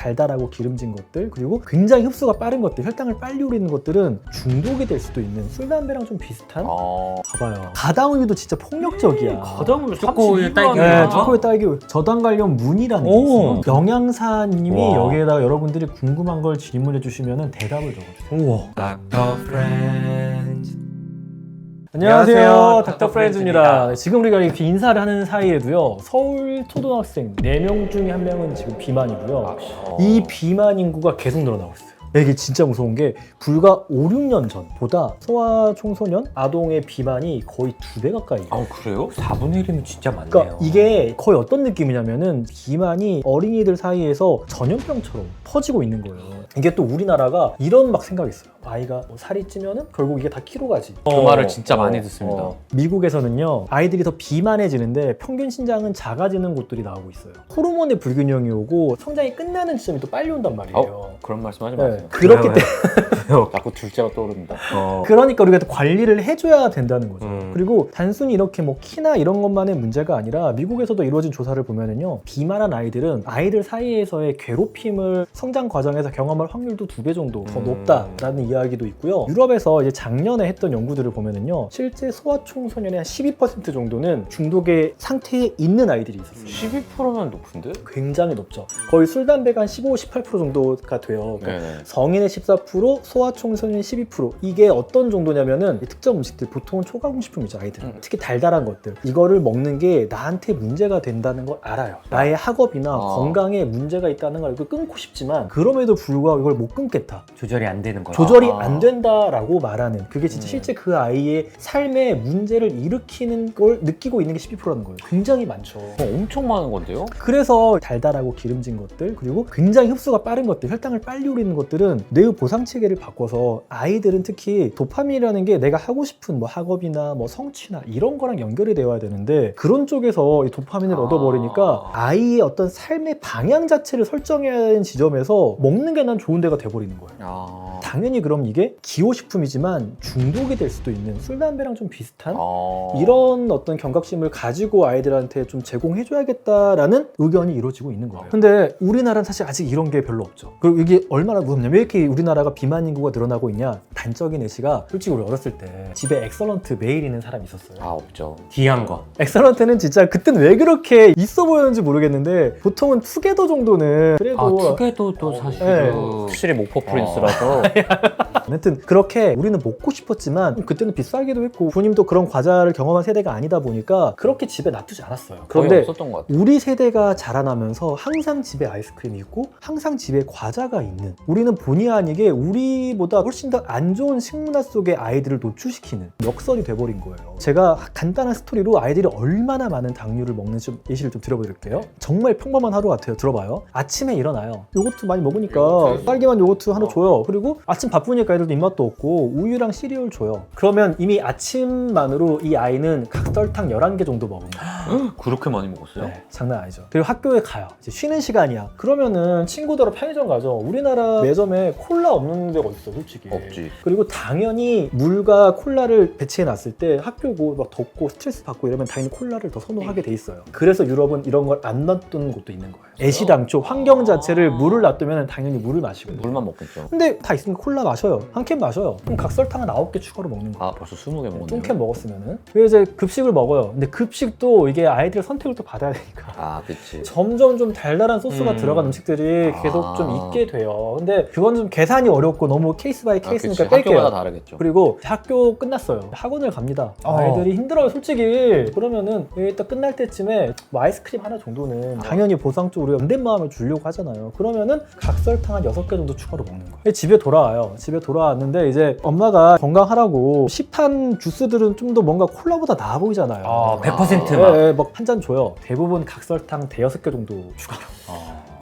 달달하고 기름진 것들, 그리고 굉장히 흡수가 빠른 것들, 혈당을 빨리 오르는 것들은 중독이 될 수도 있는 술, 담배랑 좀 비슷한? 봐봐요. 가당우유도 진짜 폭력적이야. 가당우유 초코우유, 딸기우유. 네, 초코우유, 딸기우유. 저당 관련 문이라는 게 있어요. 영양사님이 와. 여기에다가 여러분들이 궁금한 걸 질문해 주시면 대답을 적어주세요. 우와. 닥터 프렌즈. 안녕하세요. 닥터 프렌즈입니다. 지금 우리가 이렇게 인사를 하는 사이에도요, 서울 초등학생 4명 중에 1명은 지금 비만이고요. 이 비만 인구가 계속 늘어나고 있어요. 이게 진짜 무서운 게 불과 5, 6년 전보다 소아청소년 아동의 비만이 거의 2배 가까이. 아, 그래요? 4분의 1이면 진짜 많네요. 그러니까 이게 거의 어떤 느낌이냐면은 비만이 어린이들 사이에서 전염병처럼 퍼지고 있는 거예요. 이게 또 우리나라가 이런 막 생각이 있어요. 아이가 뭐 살이 찌면은 결국 이게 다 키로 가지. 그 말을 진짜 많이 듣습니다. 미국에서는요, 아이들이 더 비만해지는데 평균 신장은 작아지는 곳들이 나오고 있어요. 호르몬의 불균형이 오고 성장이 끝나는 지점이 또 빨리 온단 말이에요. 그런 말씀 하지 네, 마세요. 그렇기 때문에 자꾸 둘째가 떠오릅니다. 그러니까 우리가 또 관리를 해줘야 된다는 거죠. 음. 그리고 단순히 이렇게 뭐 키나 이런 것만의 문제가 아니라 미국에서도 이루어진 조사를 보면은요, 비만한 아이들은 아이들 사이에서의 괴롭힘을 성장 과정에서 경험할 확률도 2배 정도 더 높다라는 이야기도 있고요. 유럽에서 이제 작년에 했던 연구들을 보면은요, 실제 소아청소년의 한 12% 정도는 중독의 상태에 있는 아이들이 있었어요. 12%면 높은데? 굉장히 높죠. 거의 술, 담배가 한 15, 18% 정도가 돼요. 그러니까 네네. 성인의 14%, 소아청소년의 12%. 이게 어떤 정도냐면은 특정 음식들, 보통은 초가공식품이죠, 아이들은. 특히 달달한 것들. 이거를 먹는 게 나한테 문제가 된다는 걸 알아요. 나의 학업이나 건강에 문제가 있다는 걸 끊고 싶지만 그럼에도 불구하고 이걸 못 끊겠다. 조절이 안 되는 거야. 조절이 안 된다라고 말하는, 그게 진짜 실제 그 아이의 삶에 문제를 일으키는 걸 느끼고 있는 게 12%라는 거예요. 굉장히 많죠. 엄청 많은 건데요? 그래서 달달하고 기름진 것들, 그리고 굉장히 흡수가 빠른 것들, 혈당을 빨리 오르는 것들은 뇌의 보상 체계를 바꿔서 아이들은 특히 도파민이라는 게 내가 하고 싶은 뭐 학업이나 뭐 성취나 이런 거랑 연결이 되어야 되는데 그런 쪽에서 이 도파민을 얻어버리니까 아이의 어떤 삶의 방향 자체를 설정해야 하는 지점에서 먹는 게 난 좋은 데가 돼버리는 거예요. 당연히 그럼 이게 기호식품이지만 중독이 될 수도 있는 술, 담배랑 좀 비슷한 이런 어떤 경각심을 가지고 아이들한테 좀 제공해줘야겠다라는 의견이 이루어지고 있는 거예요. 근데 우리나라는 사실 아직 이런 게 별로 없죠. 그리고 이게 얼마나 무섭냐면, 왜 이렇게 우리나라가 비만 인구가 늘어나고 있냐, 단적인 예시가 솔직히 우리 어렸을 때 집에 엑설런트 매일 있는 사람이 있었어요. 없죠. 귀한 거. 엑설런트는 진짜 그때는 왜 그렇게 있어 보였는지 모르겠는데 보통은 투게더 정도는 그래도 투게더도 사실 네. 확실히 목포 프린스라서 아무튼 그렇게 우리는 먹고 싶었지만 그때는 비싸기도 했고 부모님도 그런 과자를 경험한 세대가 아니다 보니까 그렇게 집에 놔두지 않았어요. 거의 그런데 없었던 것 같아요. 우리 세대가 자라나면서 항상 집에 아이스크림이 있고 항상 집에 과자가 있는, 우리는 본의 아니게 우리보다 훨씬 더 안 좋은 식문화 속에 아이들을 노출시키는 역설이 돼버린 거예요. 제가 간단한 스토리로 아이들이 얼마나 많은 당류를 먹는지 예시를 좀 들어드릴게요. 정말 평범한 하루 같아요. 들어봐요. 아침에 일어나요. 요거트 많이 먹으니까 딸기만 요거트 하나 줘요. 그리고 아침 바쁘니까 애들도 입맛도 없고 우유랑 시리얼 줘요. 그러면 이미 아침만으로 이 아이는 각설탕 11개 정도 먹습니다. 그렇게 많이 먹었어요? 네, 장난 아니죠. 그리고 학교에 가요. 이제 쉬는 시간이야. 그러면은 친구들하고 편의점 가죠. 우리나라 매점에 콜라 없는 데가 어딨어, 솔직히. 없지. 그리고 당연히 물과 콜라를 배치해 놨을 때 학교고 막 덥고 스트레스 받고 이러면 당연히 콜라를 더 선호하게 돼 있어요. 그래서 유럽은 이런 걸 안 놔두는 곳도 있는 거예요. 애시당초 환경 자체를 물을 놔두면 당연히 물을 마시거든요. 물만 먹겠죠. 근데 다 있으니까 콜라 마셔요. 한 캔 마셔요. 그럼 각설탕은 9개 추가로 먹는 거예요. 벌써 20개 먹었네요. 똥캔 먹었으면은. 그래서 이제 급식을 먹어요. 근데 급식도 이게 아이들의 선택을 또 받아야 되니까. 그치. 점점 좀 달달한 소스가 들어간 음식들이 계속 좀 있게 돼요. 근데 그건 좀 계산이 어렵고 너무 케이스 바이 케이스니까 뺄게요. 학교마다 다르겠죠. 그리고 학교 끝났어요. 학원을 갑니다. 아이들이 힘들어요, 솔직히. 그러면은 일단 끝날 때쯤에 뭐 아이스크림 하나 정도는 당연히 보상적으로 연된 마음을 주려고 하잖아요. 그러면은 각설탕 한 6개 정도 추가로 먹는 거예요. 집에 돌아와요. 집에 돌아왔는데 이제 엄마가 건강하라고 시판 주스들은 좀 더 뭔가 콜라보다 나아 보이잖아요. 100% 막. 네, 막 한 잔 줘요. 대부분 각설탕 5-6개 정도 추가로.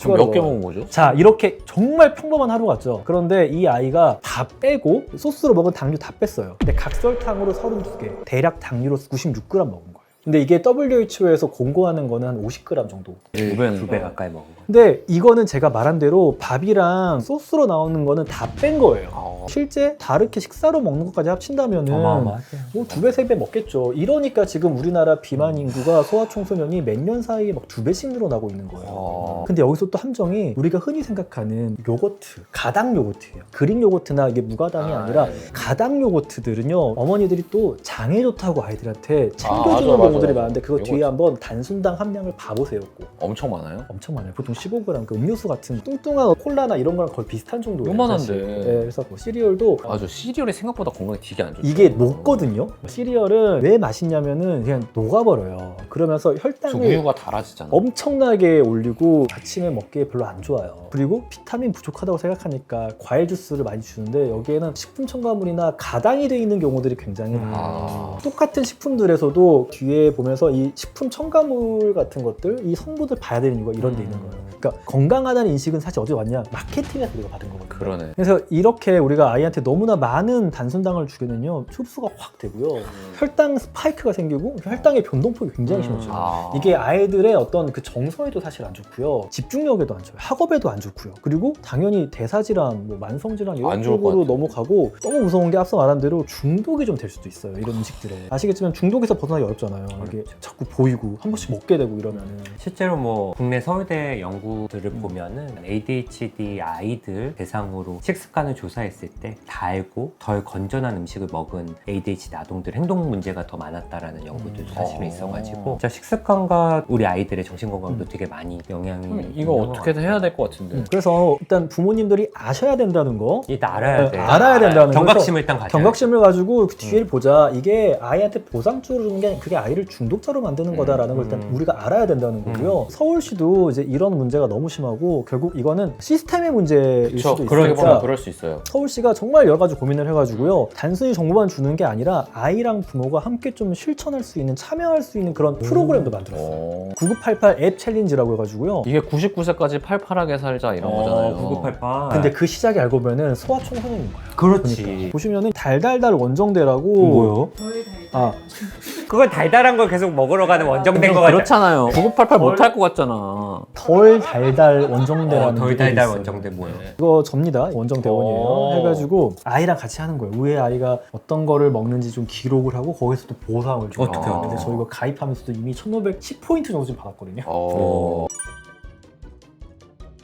그럼 몇 개 먹은 거죠? 자, 이렇게 정말 평범한 하루 같죠? 그런데 이 아이가 다 빼고 소스로 먹은 당류 다 뺐어요. 근데 각설탕으로 32개, 대략 당류로 96g 먹은 거예요. 근데 이게 WHO에서 공고하는 거는 한 50g 정도. 2배 2배 가까이 먹은 거예요. 근데 이거는 제가 말한 대로 밥이랑 소스로 나오는 거는 다 뺀 거예요. 실제 다르게 식사로 먹는 것까지 합친다면은 어마어마하죠. 뭐 2배, 3배 먹겠죠. 이러니까 지금 우리나라 비만 인구가 소아청소년이 몇 년 사이에 막 2배씩 늘어나고 있는 거예요. 근데 여기서 또 함정이 우리가 흔히 생각하는 요거트, 가당 요거트예요. 그릭 요거트나 이게 무가당이 아니라 가당 요거트들은요, 어머니들이 또 장에 좋다고 아이들한테 챙겨주는 맞아. 경우들이 많은데 그거 뒤에 요거트. 한번 단순당 함량을 봐보세요. 꼭. 엄청 많아요? 엄청 많아요. 보통 15g. 그 음료수 같은 뚱뚱한 콜라나 이런 거랑 거의 비슷한 정도예요. 요만한데. 사실. 네, 그래서 뭐 시리얼도 맞아, 시리얼이 생각보다 건강에 되게 안 좋죠. 이게 녹거든요. 시리얼은 왜 맛있냐면은 그냥 녹아버려요. 그러면서 혈당을 우유가 달아지잖아. 엄청나게 올리고 아침에 먹기에 별로 안 좋아요. 그리고 비타민 부족하다고 생각하니까 과일 주스를 많이 주는데 여기에는 식품 첨가물이나 가당이 돼 있는 경우들이 굉장히 많아요. 똑같은 식품들에서도 뒤에 보면서 이 식품 첨가물 같은 것들, 이 성분들 봐야 되는 이유가 이런 데 있는 거예요. 그러니까 건강하다는 인식은 사실 어디서 왔냐? 마케팅에서 우리가 받은 거거든요. 그러네. 그래서 이렇게 우리가 아이한테 너무나 많은 단순당을 주게는요, 흡수가 확 되고요, 혈당 스파이크가 생기고 혈당의 변동폭이 굉장히 심해져요. 이게 아이들의 어떤 그 정서에도 사실 안 좋고요, 집중력에도 안 좋아요, 학업에도 안 좋고요, 그리고 당연히 대사질환, 뭐 만성질환 이런 안 좋을 것 쪽으로 같아요. 넘어가고, 너무 무서운 게 앞서 말한 대로 중독이 좀 될 수도 있어요. 이런 음식들에 아시겠지만 중독에서 벗어나기 어렵잖아요. 이게 자꾸 보이고 한 번씩 먹게 되고 이러면은. 실제로 뭐 국내 서울대 연구들을 보면은 ADHD 아이들 대상으로 식습관을 조사했을 때 달고 덜 건전한 음식을 먹은 ADHD 아동들 행동 문제가 더 많았다라는 연구들도 사실은 있어가지고 진짜 식습관과 우리 아이들의 정신 건강도 되게 많이 영향이 이거 어떻게든 해야 될 것 같은데. 그래서 일단 부모님들이 아셔야 된다는 거, 일단 알아야 돼. 알아야 된다는 거. 경각심을 일단 가져야 경각심을 가지고 그 뒤를 보자. 이게 아이한테 보상주를 주는 게 아니라 그게 아이를 중독자로 만드는 거다라는 걸 일단 우리가 알아야 된다는 거고요. 서울시도 이제 이런 문제가 너무 심하고 결국 이거는 시스템의 문제일 그렇죠. 수도 그렇게 있으니까 보면 그럴 수 있어요. 서울시가 정말 여러 가지 고민을 해가지고요, 단순히 정보만 주는 게 아니라 아이랑 부모가 함께 좀 실천할 수 있는, 참여할 수 있는 그런 프로그램도 만들었어요. 9988 앱 챌린지라고 해가지고요. 이게 99세까지 팔팔하게 살자 이런 거잖아요. 9988. 근데 그 시작이 알고 보면은 소아청소년인 거예요. 그렇지. 그러니까. 보시면은 달달달 원정대라고. 뭐요? 아, 그걸 달달한 걸 계속 먹으러 가는 원정된 거 같아. 그렇잖아요. 9988 못할 것 같잖아. 덜 달달 원정대라는 덜 게 달달 있어요. 원정대 뭐예요? 이거 접니다. 원정대원이에요. 해가지고 아이랑 같이 하는 거예요. 우리 아이가 어떤 거를 먹는지 좀 기록을 하고 거기서 또 보상을 줘요. 어떻게 근데 저 이거 가입하면서도 이미 1510포인트 정도 좀 받았거든요.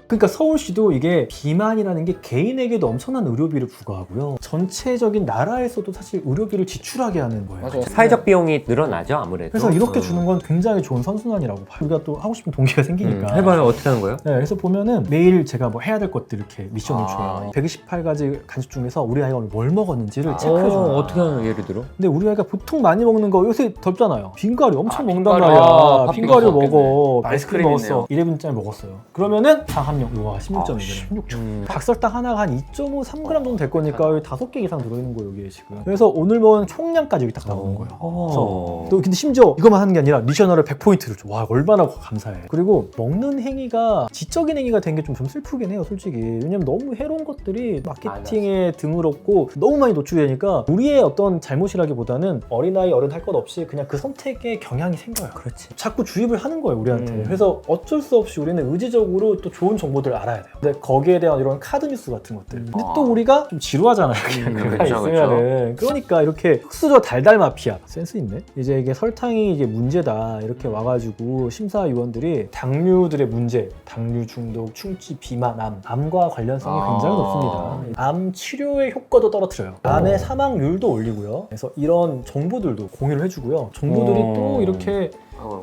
그러니까 서울시도 이게 비만이라는 게 개인에게도 엄청난 의료비를 부과하고요, 전체적인 나라에서도 사실 의료비를 지출하게 하는 거예요. 맞아요. 사회적 비용이 늘어나죠 아무래도. 그래서 이렇게 주는 건 굉장히 좋은 선순환이라고 봐요. 우리가 또 하고 싶은 동기가 생기니까. 해봐요. 어떻게 하는 거예요? 네, 그래서 보면은 매일 제가 뭐 해야 될 것들 이렇게 미션을 아. 줘요. 128가지 간식 중에서 우리 아이가 오늘 뭘 먹었는지를 체크해줘요. 어떻게 하는 예를 들어? 근데 우리 아이가 보통 많이 먹는 거 요새 덥잖아요. 빙가리 엄청 먹는단 빙가리. 말이야. 팥빙수 빙가리 먹겠네. 먹어. 아이스크림 먹었어. 1인분짜리 먹었어요. 그러면은 당 함량 우와 16점이네. 16점. 닭설탕 하나가 한 2.5, 3g 정도 될 거니까 5개 이상 들어있는 거예요, 여기에 지금. 그래서 오늘 먹은 총량까지 여기 딱 나오는 거예요. 그래서 또 근데 심지어 이것만 하는 게 아니라 미션으로 100포인트를 줘. 와, 얼마나 감사해. 그리고 먹는 행위가 지적인 행위가 된 게 좀 슬프긴 해요, 솔직히. 왜냐면 너무 해로운 것들이 마케팅에 드물었고 너무 많이 노출되니까 우리의 어떤 잘못이라기보다는 어린아이 어른 할 것 없이 그냥 그 선택에 경향이 생겨요. 그렇지. 자꾸 주입을 하는 거예요, 우리한테. 그래서 어쩔 수 없이 우리는 의지적으로 또 좋은 정보들을 알아야 돼요. 근데 거기에 대한 이런 카드 뉴스 같은 것들. 근데 또 우리가 좀 지루하잖아요, 그냥 그거 그렇죠, 있으면은. 그러니까 이렇게 흑수저 달달 마피아. 센스 있네. 이제 이게 설탕이 이게 문제다 이렇게 와가지고 심사위원들이 당류들의 문제, 당류 중독, 충치, 비만, 암과 관련성이 굉장히 높습니다. 암 치료의 효과도 떨어뜨려요. 암의 사망률도 올리고요. 그래서 이런 정보들도 공유를 해주고요. 정보들이 또 이렇게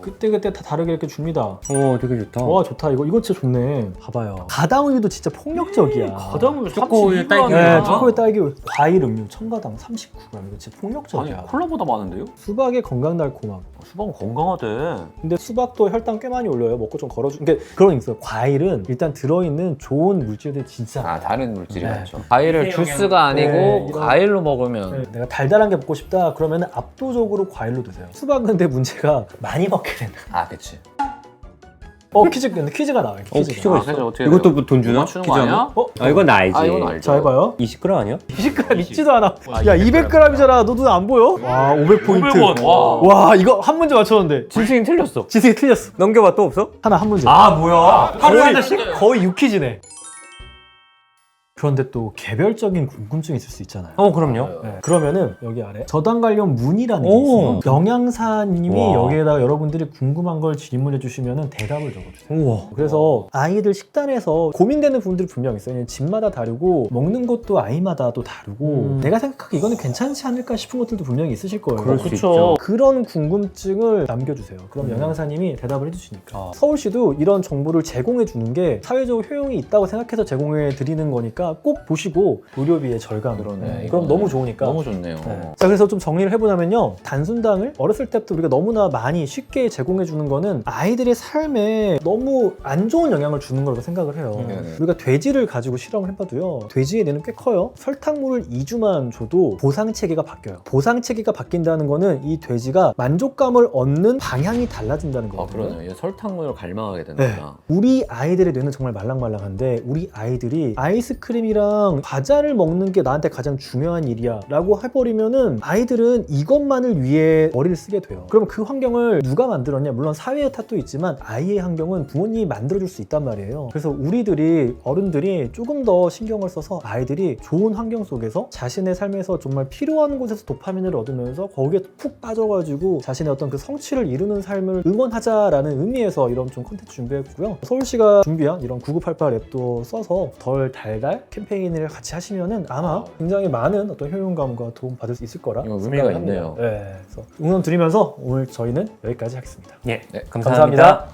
그때그때 다 다르게 이렇게 줍니다. 되게 좋다. 와, 좋다. 이거 진짜 좋네. 봐봐요. 가당우유도 진짜 폭력적이야. 가당우유 초코우유, 딸기. 네, 초코우유, 딸기, 과일 음료, 첨가당 39g. 이거 진짜 폭력적이야. 아니 콜라보다 많은데요? 수박의 건강 달콤함. 수박은 건강하대. 근데 수박도 혈당 꽤 많이 올려요. 먹고 좀 걸어주. 그러니까 그런 게 있어요. 과일은 일단 들어있는 좋은 물질들이 진짜. 다른 물질이 네. 많죠. 과일을 주스가 아니고 네, 이런- 과일로 먹으면 네, 내가 달달한 게 먹고 싶다 그러면 압도적으로 과일로 드세요. 수박은 근데 문제가 많이 먹게 된다. 그치. 퀴즈 근데 퀴즈가 나와요. 퀴즈가. 퀴즈가 있어? 그래서 어떻게 이것도 돼요? 뭐돈 주나? 맞추는 거 퀴즈 아니야? 어? 아 이건 나 알지. 아, 이건 알죠. 자 해봐요. 20g 아니야? 20g 믿지도 않아. 야 200g이잖아. 너 눈 안 보여? 와 500포인트. 500원. 와 이거 한 문제 맞췄는데 진승이 틀렸어. 지승이 틀렸어. 넘겨봐 또 없어? 하나 한 문제. 아 뭐야? 하루에 하나씩? 거의 6퀴즈네. 그런데 또 개별적인 궁금증이 있을 수 있잖아요. 그럼요. 네. 그러면은 여기 아래 저당 관련 문의라는 게 오. 있어요. 영양사님이 와. 여기에다 여러분들이 궁금한 걸 질문해 주시면은 대답을 적어주세요. 우와. 그래서 아이들 식단에서 고민되는 부분들이 분명 있어요. 집마다 다르고 먹는 것도 아이마다 또 다르고 내가 생각하기에 이거는 괜찮지 않을까 싶은 것들도 분명히 있으실 거예요. 그럴 수 그쵸. 있죠. 그런 궁금증을 남겨주세요. 그럼 영양사님이 대답을 해주시니까. 서울시도 이런 정보를 제공해 주는 게 사회적 효용이 있다고 생각해서 제공해 드리는 거니까 꼭 보시고 의료비의 절감. 그러네. 그럼 이거는 너무 좋으니까. 너무 좋네요. 네. 자, 그래서 좀 정리를 해보자면요. 단순당을 어렸을 때부터 우리가 너무나 많이 쉽게 제공해 주는 거는 아이들의 삶에 너무 안 좋은 영향을 주는 거라고 생각을 해요. 네네. 우리가 돼지를 가지고 실험을 해봐도요. 돼지의 뇌는 꽤 커요. 설탕물을 2주만 줘도 보상 체계가 바뀌어요. 보상 체계가 바뀐다는 거는 이 돼지가 만족감을 얻는 방향이 달라진다는 아 거거든요. 그러네. 이게 설탕물을 갈망하게 네. 되는구나. 우리 아이들의 뇌는 정말 말랑말랑한데 우리 아이들이 아이스크림이랑 과자를 먹는 게 나한테 가장 중요한 일이야 라고 해버리면은 아이들은 이것만을 위해 머리를 쓰게 돼요. 그럼 그 환경을 누가 만들었냐? 물론 사회의 탓도 있지만 아이의 환경은 부모님이 만들어줄 수 있단 말이에요. 그래서 우리들이 어른들이 조금 더 신경을 써서 아이들이 좋은 환경 속에서 자신의 삶에서 정말 필요한 곳에서 도파민을 얻으면서 거기에 푹 빠져가지고 자신의 어떤 그 성취를 이루는 삶을 응원하자라는 의미에서 이런 좀 콘텐츠 준비했고요. 서울시가 준비한 이런 9988 앱도 써서 덜 달달 캠페인을 같이 하시면은 아마 굉장히 많은 어떤 효용감과 도움 받을 수 있을 거라 이거 의미가 생각을 합니다. 있네요. 네, 그래서 응원 드리면서 오늘 저희는 여기까지 하겠습니다. 예, 네, 감사합니다.